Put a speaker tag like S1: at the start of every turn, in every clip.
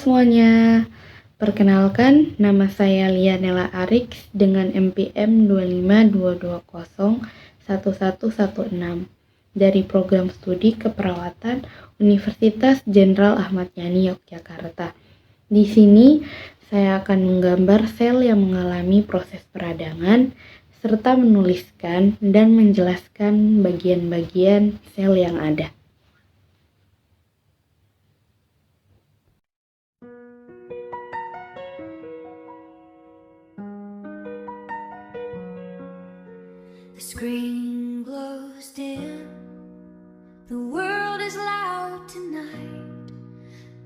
S1: semuanya, perkenalkan nama saya Lianela Arix dengan NPM 252201116 dari Program Studi Keperawatan Universitas Jenderal Ahmad Yani Yogyakarta. Di sini saya akan menggambar sel yang mengalami proses peradangan serta menuliskan dan menjelaskan bagian-bagian sel yang ada.
S2: The screen glows dim, the world is loud tonight,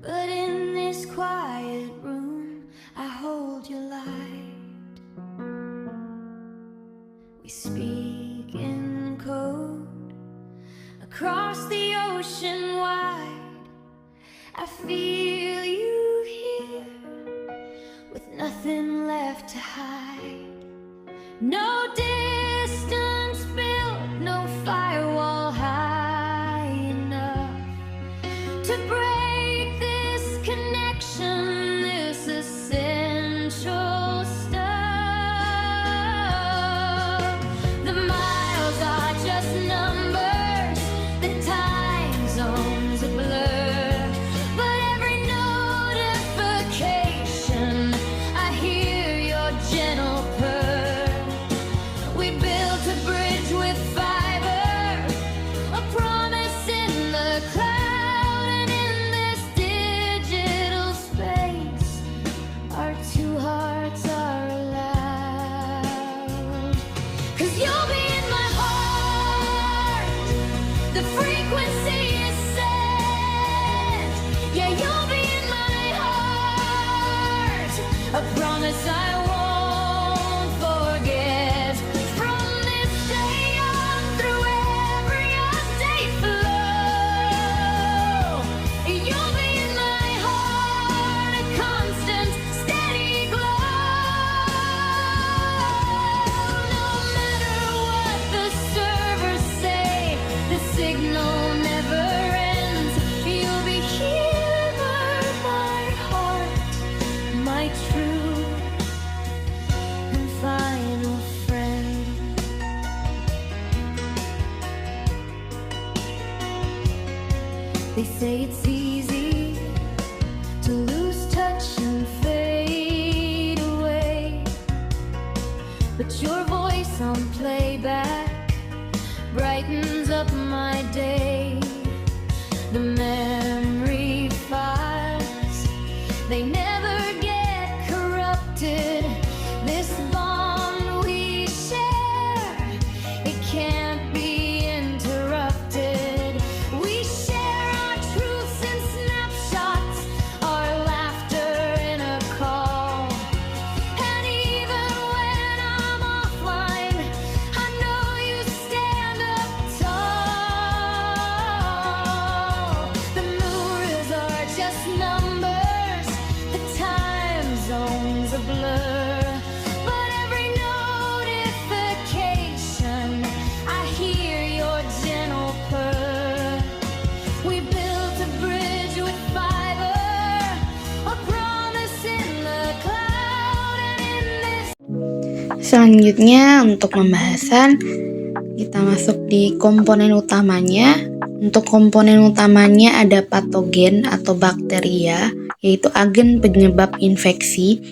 S2: but in this quiet room I hold your light. We speak in code across the ocean wide. I feel you here with nothing left to hide. No distance built, no firewall high enough to break this connection, this essential stuff. The miles are just numbers, the time zones a blur, but every notification I hear your gentle purr. We built a bridge with fiber, a promise in the cloud, and in this digital space, our two hearts are allowed. 'Cause you'll be in my heart, the frequency is set. Yeah, you'll be in my heart, a promise I won't forget. From this day on, through every update flow, you'll be in my heart, a constant, steady glow. No matter what the servers say, the signal never ends. You'll be here by my heart, my true and final friend. They say it's easy to lose touch and fade away, but your voice on playback brightens up my day. The memory files, they never get corrupted. This bond we share, it can't be interrupted. We share our truths in snapshots, our laughter in a call. And even when I'm offline, I know you stand up tall. The mirrors are just numbers, the time zones a blur, but every notification I hear your gentle purr. We built a bridge with fiber, a promise in the cloud, and in this.
S1: Selanjutnya untuk pembahasan kita masuk di komponen utamanya. Untuk komponen utamanya ada patogen atau bakteria, yaitu agen penyebab infeksi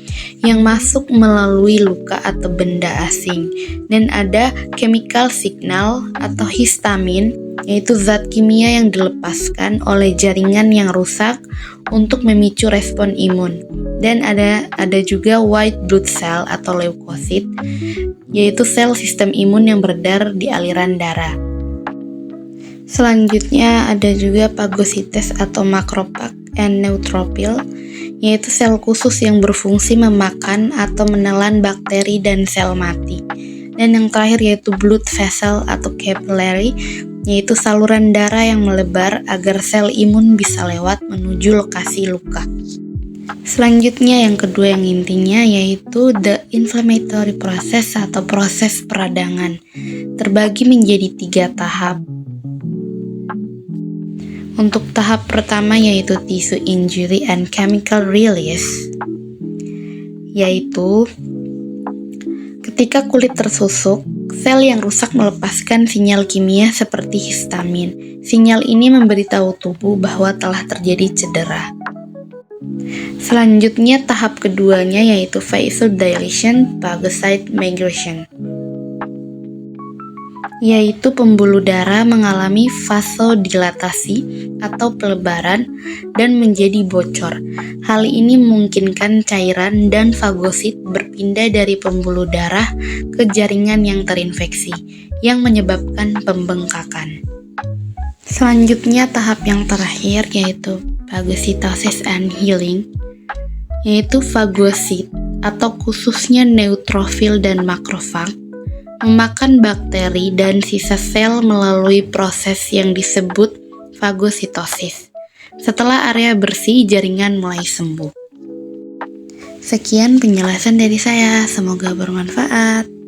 S1: yang masuk melalui luka atau benda asing. Dan ada chemical signal atau histamin, yaitu zat kimia yang dilepaskan oleh jaringan yang rusak untuk memicu respon imun. Dan ada juga white blood cell atau leukosit, yaitu sel sistem imun yang beredar di aliran darah. Selanjutnya ada juga pagosites atau macrophage and neutrophil, yaitu sel khusus yang berfungsi memakan atau menelan bakteri dan sel mati. Dan yang terakhir yaitu blood vessel atau capillary, yaitu saluran darah yang melebar agar sel imun bisa lewat menuju lokasi luka. Selanjutnya yang kedua yang intinya yaitu the inflammatory process atau proses peradangan, terbagi menjadi 3 tahap. Untuk tahap pertama yaitu tissue injury and chemical release, yaitu ketika kulit tersusuk, sel yang rusak melepaskan sinyal kimia seperti histamin. Sinyal ini memberitahu tubuh bahwa telah terjadi cedera. Selanjutnya tahap keduanya yaitu vasodilation phagocyte migration, yaitu pembuluh darah mengalami vasodilatasi atau pelebaran dan menjadi bocor. Hal ini memungkinkan cairan dan fagosit berpindah dari pembuluh darah ke jaringan yang terinfeksi, yang menyebabkan pembengkakan. Selanjutnya tahap yang terakhir yaitu phagocytosis and healing, yaitu fagosit atau khususnya neutrofil dan makrofag memakan bakteri dan sisa sel melalui proses yang disebut fagositosis. Setelah area bersih, jaringan mulai sembuh. Sekian penjelasan dari saya, semoga bermanfaat.